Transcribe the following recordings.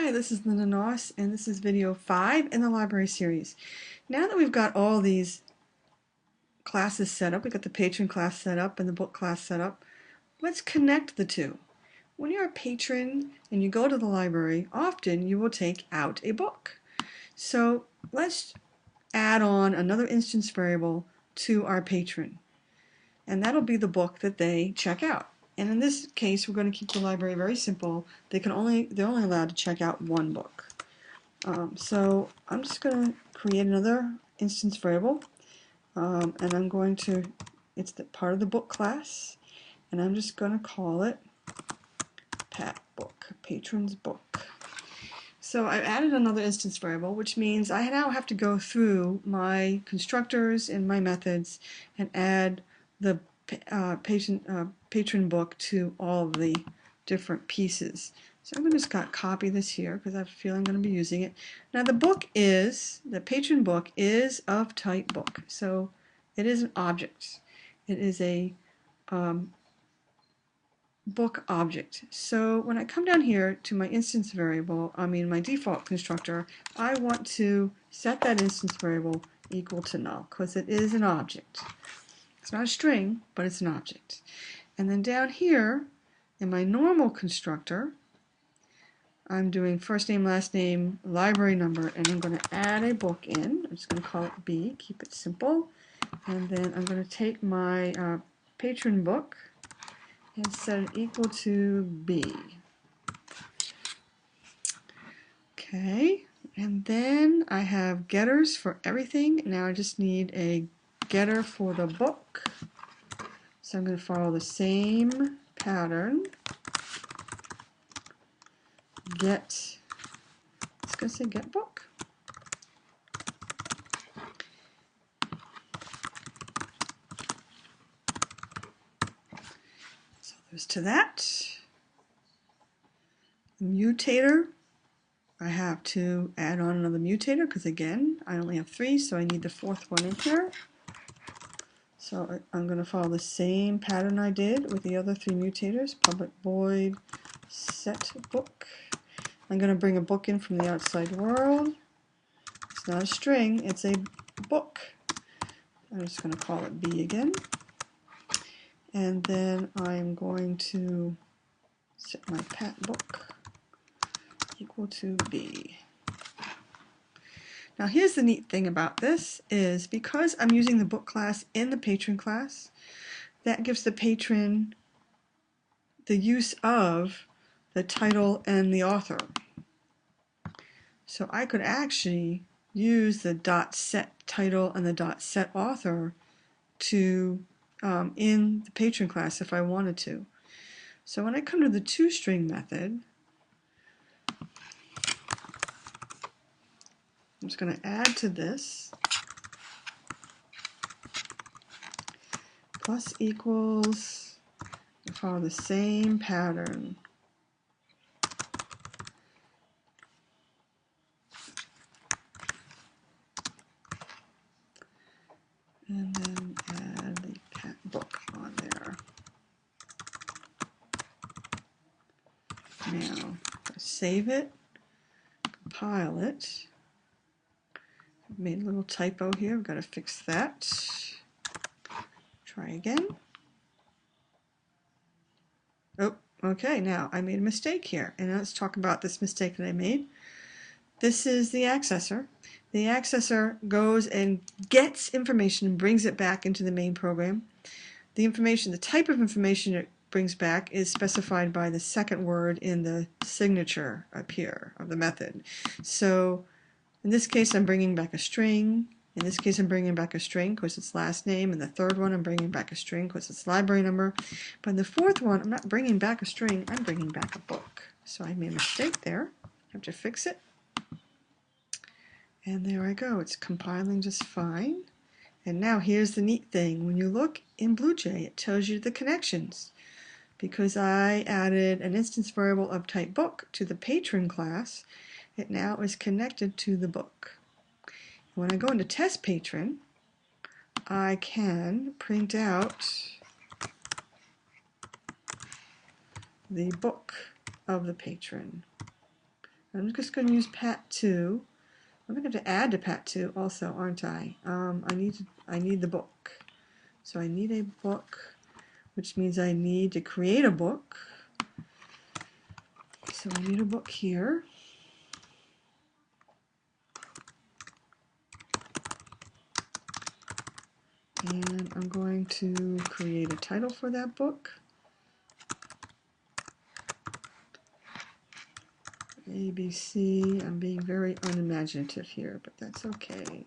Hi, this is Linda Noss, and this is video 5 in the library series. Now that we've got all these classes set up, we've got the patron class set up and the book class set up, let's connect the two. When you're a patron and you go to the library, often you will take out a book. So let's add on another instance variable to our patron, and that'll be the book that they check out. And in this case, we're going to keep the library very simple. They're only allowed to check out one book. So I'm just going to create another instance variable, and I'm going to, it's the part of the book class, and I'm just going to call it Pat Book, Patron's Book. So I've added another instance variable, which means I now have to go through my constructors and my methods and add the patron book to all of the different pieces. So I'm going to just copy this here because I feel I'm going to be using it. Now the patron book is of type book, so it is an object. It is a book object. So when I come down here to my instance variable, my default constructor, I want to set that instance variable equal to null because it is an object. It's not a string, but it's an object. And then down here in my normal constructor, I'm doing first name, last name, library number, and I'm going to add a book in. I'm just going to call it B, keep it simple. And then I'm going to take my patron book and set it equal to B. Okay, and then I have getters for everything. Now I just need a getter for the book. So I'm going to follow the same pattern. Get, it's going to say get book. So there's to that. Mutator, I have to add on another mutator because again I only have 3, so I need the 4th one in here. So I'm going to follow the same pattern I did with the other 3 mutators. Public void set book. I'm going to bring a book in from the outside world. It's not a string, it's a book. I'm just going to call it B again. And then I'm going to set my pat book equal to B. Now here's the neat thing about this is because I'm using the book class in the patron class, that gives the patron the use of the title and the author. So I could actually use the .set title and the .set author to in the patron class if I wanted to. So when I come to the toString method, I'm just going to add to this plus equals, follow the same pattern. And then add the cat book on there. Now, save it, compile it. I've made a little typo here, I've got to fix that. Try again. Oh, okay, now I made a mistake here. And let's talk about this mistake that I made. This is the accessor. The accessor goes and gets information and brings it back into the main program. The information, the type of information it brings back is specified by the second word in the signature up here of the method. So in this case I'm bringing back a string. In this case I'm bringing back a string because it's last name. And the third one I'm bringing back a string because it's library number. But in the fourth one I'm not bringing back a string, I'm bringing back a book. So I made a mistake there. I have to fix it. And there I go, it's compiling just fine. And now here's the neat thing. When you look in BlueJ, it tells you the connections. Because I added an instance variable of type book to the patron class, it now is connected to the book. When I go into test patron, I can print out the book of the patron. I'm just going to use Pat 2. I'm going to have to add to Pat 2 also, aren't I? I need the book. So I need a book, which means I need to create a book. So I need a book here. And I'm going to create a title for that book. ABC. I'm being very unimaginative here, but that's okay.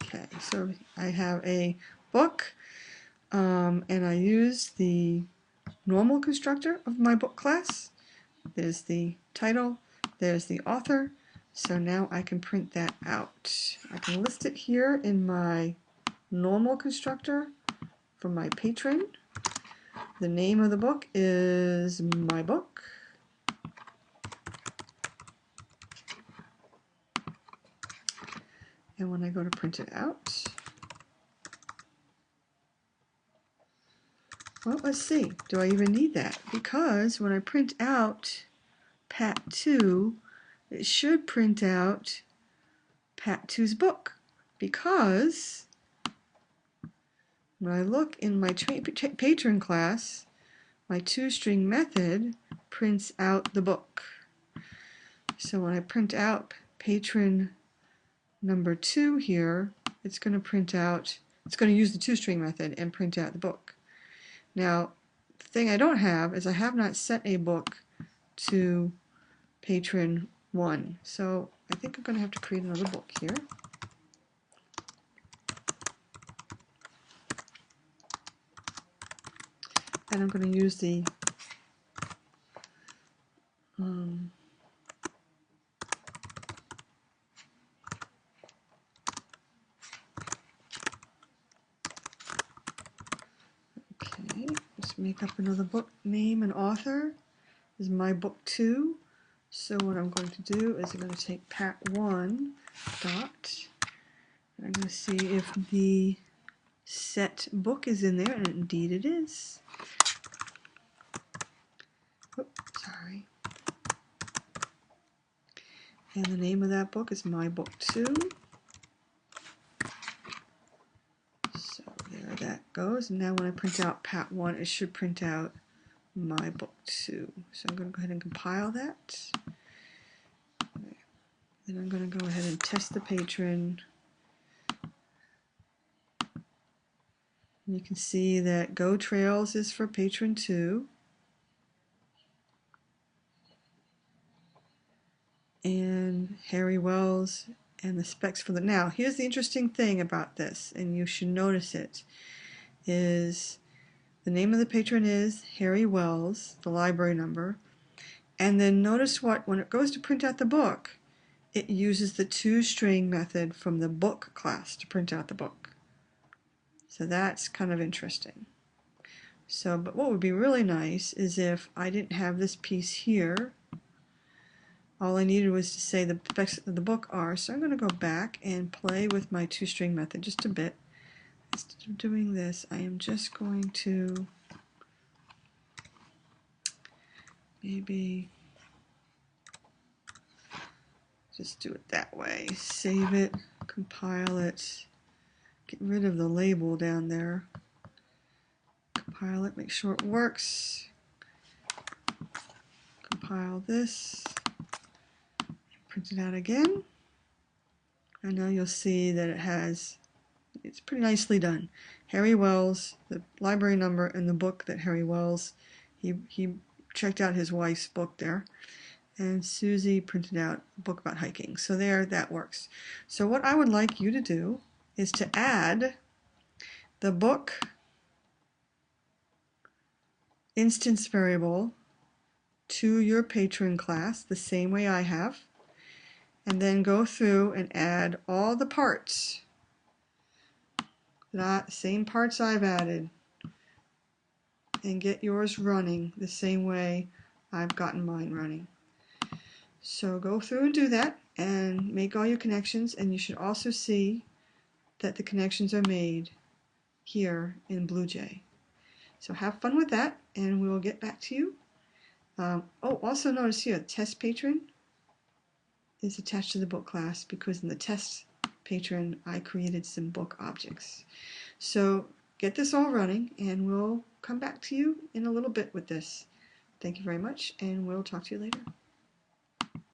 Okay, so I have a book, and I use the normal constructor of my book class. There's the title, there's the author, so now I can print that out. I can list it here in my normal constructor for my patron. The name of the book is My Book. And when I go to print it out, well, let's see, do I even need that? Because when I print out Pat 2, it should print out Pat 2's book. Because when I look in my patron class, my toString method prints out the book. So when I print out patron number 2 here, it's going to print out, it's going to use the toString method and print out the book. Now, the thing I don't have is I have not set a book to patron 1. So I think I'm going to have to create another book here. And I'm going to use the okay, just make up another book name and author. This is My Book 2. So what I'm going to do is I'm going to take Pat 1 dot, and I'm going to see if the set book is in there, and indeed it is. Oops, sorry. And the name of that book is My Book 2. So there that goes. And now when I print out Pat 1, it should print out My Book 2. So I'm going to go ahead and compile that. Then I'm going to go ahead and test the patron. And you can see that Go Trails is for patron 2. And Harry Wells and the specs for the... Now, here's the interesting thing about this, and you should notice it, is the name of the patron is Harry Wells, the library number, and then notice what, when it goes to print out the book, it uses the toString method from the book class to print out the book. So that's kind of interesting. So, but what would be really nice is if I didn't have this piece here. All I needed was to say the specs of the book are, so I'm going to go back and play with my toString method just a bit. Instead of doing this, I am just going to maybe just do it that way. Save it, compile it, get rid of the label down there, compile it, make sure it works, compile this, print it out again, and now you'll see that it has, it's pretty nicely done. Harry Wells, the library number, and the book that Harry Wells, he checked out his wife's book there. And Susie printed out a book about hiking. So there, that works. So what I would like you to do is to add the book instance variable to your patron class the same way I have, and then go through and add all the parts, same parts I've added, and get yours running the same way I've gotten mine running. So go through and do that and make all your connections, and you should also see that the connections are made here in BlueJ. So have fun with that, and we'll get back to you. Also notice here, test patron is attached to the book class because in the test patron I created some book objects. So get this all running and we'll come back to you in a little bit with this. Thank you very much and we'll talk to you later.